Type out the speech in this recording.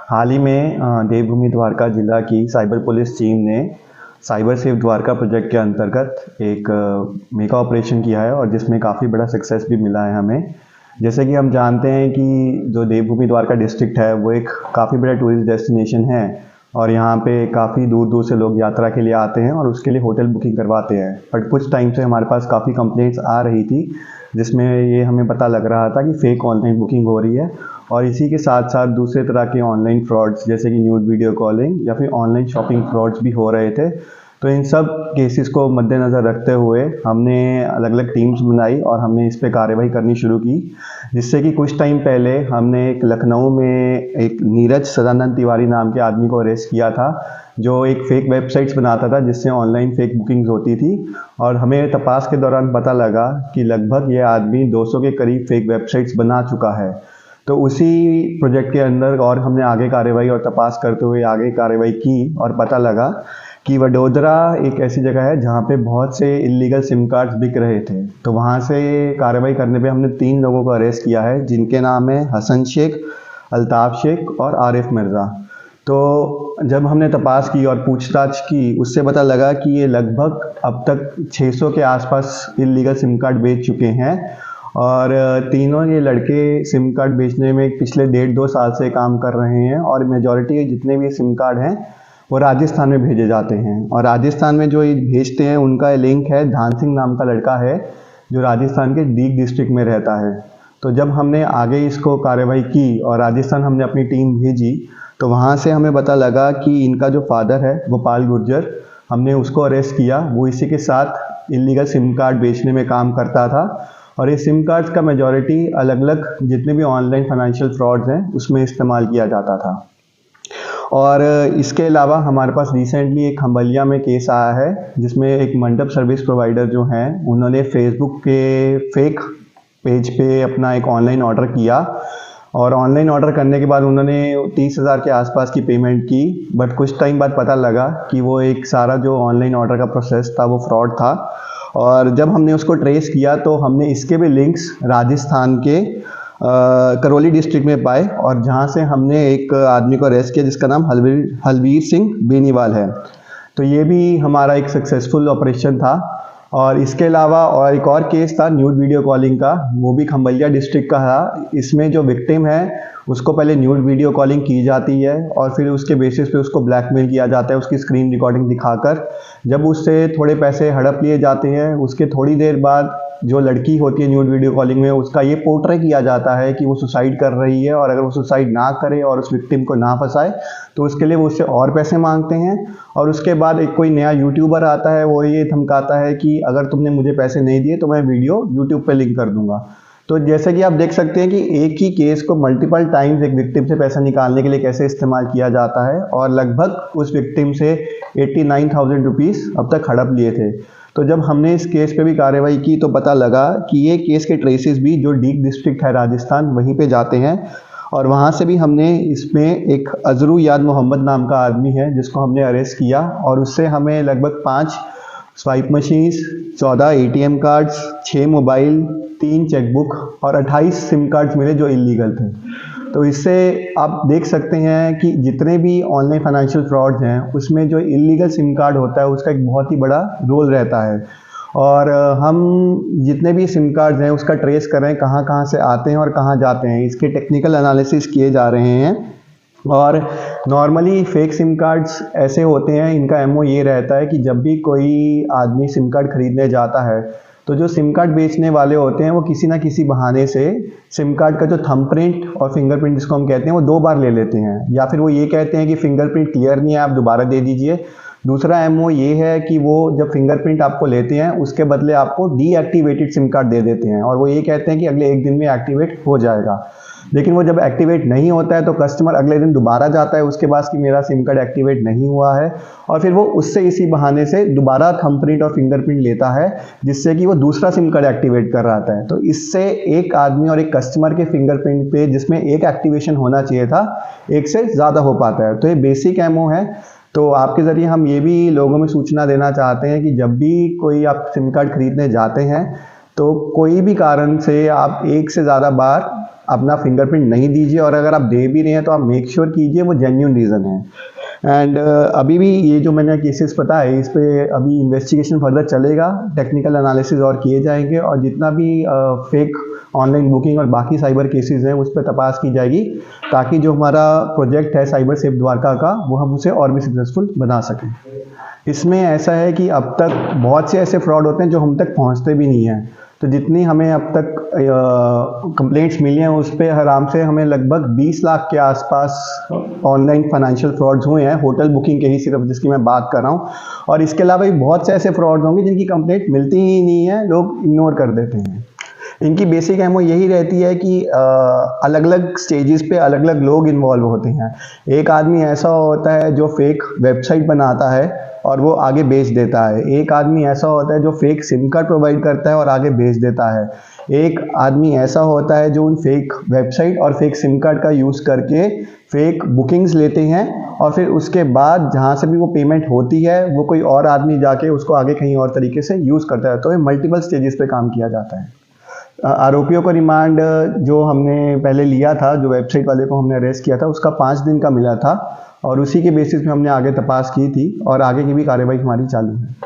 हाल ही में देवभूमि द्वारका जिला की साइबर पुलिस टीम ने साइबर सेफ द्वारका प्रोजेक्ट के अंतर्गत एक मेगा ऑपरेशन किया है और जिसमें काफ़ी बड़ा सक्सेस भी मिला है हमें। जैसे कि हम जानते हैं कि जो देवभूमि द्वारका डिस्ट्रिक्ट है वो एक काफ़ी बड़ा टूरिस्ट डेस्टिनेशन है और यहाँ पे काफ़ी दूर दूर से लोग यात्रा के लिए आते हैं और उसके लिए होटल बुकिंग करवाते हैं। बट कुछ टाइम से हमारे पास काफ़ी कंप्लेंट्स आ रही थी जिसमें ये हमें पता लग रहा था कि फ़ेक ऑनलाइन बुकिंग हो रही है और इसी के साथ साथ दूसरे तरह के ऑनलाइन फ्रॉड्स जैसे कि न्यूड वीडियो कॉलिंग या फिर ऑनलाइन शॉपिंग फ्रॉड्स भी हो रहे थे। तो इन सब केसेस को मद्देनज़र रखते हुए हमने अलग अलग टीम्स बनाई और हमने इस पे कार्रवाई करनी शुरू की, जिससे कि कुछ टाइम पहले हमने एक लखनऊ में एक नीरज सदानंद तिवारी नाम के आदमी को अरेस्ट किया था जो एक फ़ेक वेबसाइट्स बनाता था जिससे ऑनलाइन फ़ेक बुकिंग्स होती थी। और हमें तपास के दौरान पता लगा कि लगभग ये आदमी 200 के करीब फ़ेक वेबसाइट्स बना चुका है। तो उसी प्रोजेक्ट के अंदर और हमने आगे कार्रवाई और तपास करते हुए आगे कार्रवाई की और पता लगा कि वडोदरा एक ऐसी जगह है जहाँ पे बहुत से इलीगल सिम कार्ड्स बिक रहे थे। तो वहाँ से कार्रवाई करने पे हमने 3 लोगों को अरेस्ट किया है जिनके नाम है हसन शेख, अल्ताफ़ शेख और आरिफ मिर्ज़ा। तो जब हमने तपास की और पूछताछ की उससे पता लगा कि ये लगभग अब तक 600 के आसपास इलीगल सिम कार्ड बेच चुके हैं और तीनों ये लड़के सिम कार्ड बेचने में पिछले 1.5-2 साल से काम कर रहे हैं और मेजॉरिटी जितने भी सिम कार्ड हैं वो राजस्थान में भेजे जाते हैं। और राजस्थान में जो ये भेजते हैं उनका लिंक है धान सिंह नाम का लड़का है जो राजस्थान के डीग डिस्ट्रिक्ट में रहता है। तो जब हमने आगे इसको कार्रवाई की और राजस्थान हमने अपनी टीम भेजी तो वहाँ से हमें पता लगा कि इनका जो फादर है गोपाल गुर्जर, हमने उसको अरेस्ट किया। वो इसी के साथ इलीगल सिम कार्ड बेचने में काम करता था और ये सिम कार्ड्स का मेजॉरिटी अलग अलग जितने भी ऑनलाइन फाइनेंशियल फ्रॉड्स हैं उसमें इस्तेमाल किया जाता था। और इसके अलावा हमारे पास रिसेंटली एक खंबलिया में केस आया है जिसमें एक मंडप सर्विस प्रोवाइडर जो हैं उन्होंने फेसबुक के फेक पेज पे अपना एक ऑनलाइन ऑर्डर किया और ऑनलाइन ऑर्डर करने के बाद उन्होंने 30,000 के आसपास की पेमेंट की। बट कुछ टाइम बाद पता लगा कि वो एक सारा जो ऑनलाइन ऑर्डर का प्रोसेस था वो फ्रॉड था। और जब हमने उसको ट्रेस किया तो हमने इसके भी लिंक्स राजस्थान के करौली डिस्ट्रिक्ट में पाए और जहां से हमने एक आदमी को अरेस्ट किया जिसका नाम हलवीर सिंह बेनीवाल है। तो ये भी हमारा एक सक्सेसफुल ऑपरेशन था। और इसके अलावा और एक और केस था न्यूड वीडियो कॉलिंग का, वो भी खंबलिया डिस्ट्रिक्ट का था। इसमें जो विक्टिम है उसको पहले न्यूड वीडियो कॉलिंग की जाती है और फिर उसके बेसिस पे उसको ब्लैकमेल किया जाता है उसकी स्क्रीन रिकॉर्डिंग दिखाकर। जब उससे थोड़े पैसे हड़प लिए जाते हैं उसके थोड़ी देर बाद जो लड़की होती है न्यूड वीडियो कॉलिंग में उसका ये पोर्ट्रे किया जाता है कि वो सुसाइड कर रही है और अगर वो सुसाइड ना करे और उस विक्टिम को ना फंसाए तो उसके लिए वो उससे और पैसे मांगते हैं। और उसके बाद एक कोई नया यूट्यूबर आता है वो ये धमकाता है कि अगर तुमने मुझे पैसे नहीं दिए तो मैं वीडियो यूट्यूब पे लिंक कर दूंगा। तो जैसे कि आप देख सकते हैं कि एक ही केस को मल्टीपल टाइम्स एक विक्टिम से पैसा निकालने के लिए कैसे इस्तेमाल किया जाता है और लगभग उस विक्टिम से 89,000 रुपीज़ अब तक हड़प लिए थे। तो जब हमने इस केस पे भी कार्रवाई की तो पता लगा कि ये केस के ट्रेसेस भी जो डीग डिस्ट्रिक्ट है राजस्थान वहीं पे जाते हैं और वहाँ से भी हमने इसमें एक अजरू याद मोहम्मद नाम का आदमी है जिसको हमने अरेस्ट किया और उससे हमें लगभग 5 swipe machines, 14 ATM cards, 6 mobile, 3 chequebook और 28 सिम कार्ड्स मिले जो इलीगल थे। तो इससे आप देख सकते हैं कि जितने भी ऑनलाइन फाइनेंशियल फ्रॉड्स हैं उसमें जो इलीगल सिम कार्ड होता है उसका एक बहुत ही बड़ा रोल रहता है। और हम जितने भी सिम कार्ड्स हैं उसका ट्रेस कर रहे हैं कहाँ कहाँ से आते हैं और कहाँ जाते हैं, इसके टेक्निकल एनालिसिस किए जा रहे हैं। और नॉर्मली फ़ेक सिम कार्ड्स ऐसे होते हैं, इनका एमओ ये रहता है कि जब भी कोई आदमी सिम कार्ड खरीदने जाता है तो जो सिम कार्ड बेचने वाले होते हैं वो किसी ना किसी बहाने से सिम कार्ड का जो थंबप्रिंट और फिंगरप्रिंट जिसको हम कहते हैं वो 2 बार ले लेते हैं या फिर वो ये कहते हैं कि फिंगरप्रिंट क्लियर नहीं है आप दोबारा दे दीजिए। दूसरा एमओ ये है कि वो जब फिंगरप्रिंट आपको लेते हैं उसके बदले आपको डीएक्टिवेटेड सिम कार्ड दे देते हैं और वो ये कहते हैं कि अगले 1 दिन में एक्टिवेट हो जाएगा। लेकिन वो जब एक्टिवेट नहीं होता है तो कस्टमर अगले दिन दोबारा जाता है उसके पास कि मेरा सिम कार्ड एक्टिवेट नहीं हुआ है और फिर वो उससे इसी बहाने से दोबारा थंबप्रिंट और फिंगरप्रिंट लेता है जिससे कि वो दूसरा सिम कार्ड एक्टिवेट कर रहा था। तो इससे एक आदमी और एक कस्टमर के फिंगरप्रिंट पे जिसमें एक एक्टिवेशन होना चाहिए था एक से ज़्यादा हो पाता है। तो ये बेसिक एमओ है। तो आपके ज़रिए हम ये भी लोगों में सूचना देना चाहते हैं कि जब भी कोई आप सिम कार्ड खरीदने जाते हैं तो कोई भी कारण से आप एक से ज़्यादा बार अपना फिंगरप्रिंट नहीं दीजिए, और अगर आप दे भी रहे हैं तो आप मेक श्योर कीजिए वो जेन्युइन रीज़न है। एंड अभी भी ये जो मैंने केसेस पता है इस पे अभी इन्वेस्टिगेशन फर्दर चलेगा, टेक्निकल एनालिसिस और किए जाएंगे, और जितना भी फेक ऑनलाइन बुकिंग और बाकी साइबर केसेस हैं उस पर तपास की जाएगी, ताकि जो हमारा प्रोजेक्ट है साइबर सेफ द्वारका का वो हम उसे और भी सक्सेसफुल बना सकें। इसमें ऐसा है कि अब तक बहुत से ऐसे फ्रॉड होते हैं जो हम तक पहुंचते भी नहीं हैं, तो जितनी हमें अब तक कंप्लेंट्स मिली हैं उस पर आराम से हमें लगभग 20 लाख के आसपास ऑनलाइन फाइनेंशियल फ्रॉड्स हुए हैं, होटल बुकिंग के ही सिर्फ जिसकी मैं बात कर रहा हूँ। और इसके अलावा भी बहुत से ऐसे फ्रॉड्स होंगे जिनकी कंप्लेंट मिलती ही नहीं है, लोग इग्नोर कर देते हैं। इनकी बेसिक एमओ यही रहती है कि अलग अलग स्टेजेस पे अलग अलग लोग इन्वॉल्व होते हैं। एक आदमी ऐसा होता है जो फेक वेबसाइट बनाता है और वो आगे बेच देता है। एक आदमी ऐसा होता है जो फेक सिम कार्ड प्रोवाइड करता है और आगे बेच देता है। एक आदमी ऐसा होता है जो उन फेक वेबसाइट और फेक सिम कार्ड का यूज़ करके फेक बुकिंग्स लेते हैं, और फिर उसके बाद जहाँ से भी वो पेमेंट होती है वो कोई और आदमी जाके उसको आगे कहीं और तरीके से यूज़ करता है। तो ये मल्टीपल स्टेजेस पे काम किया जाता है। आरोपियों को रिमांड जो हमने पहले लिया था, जो वेबसाइट वाले को हमने अरेस्ट किया था, उसका 5 दिन का मिला था, और उसी के बेसिस पे हमने आगे तपास की थी और आगे की भी कार्रवाई हमारी चालू है।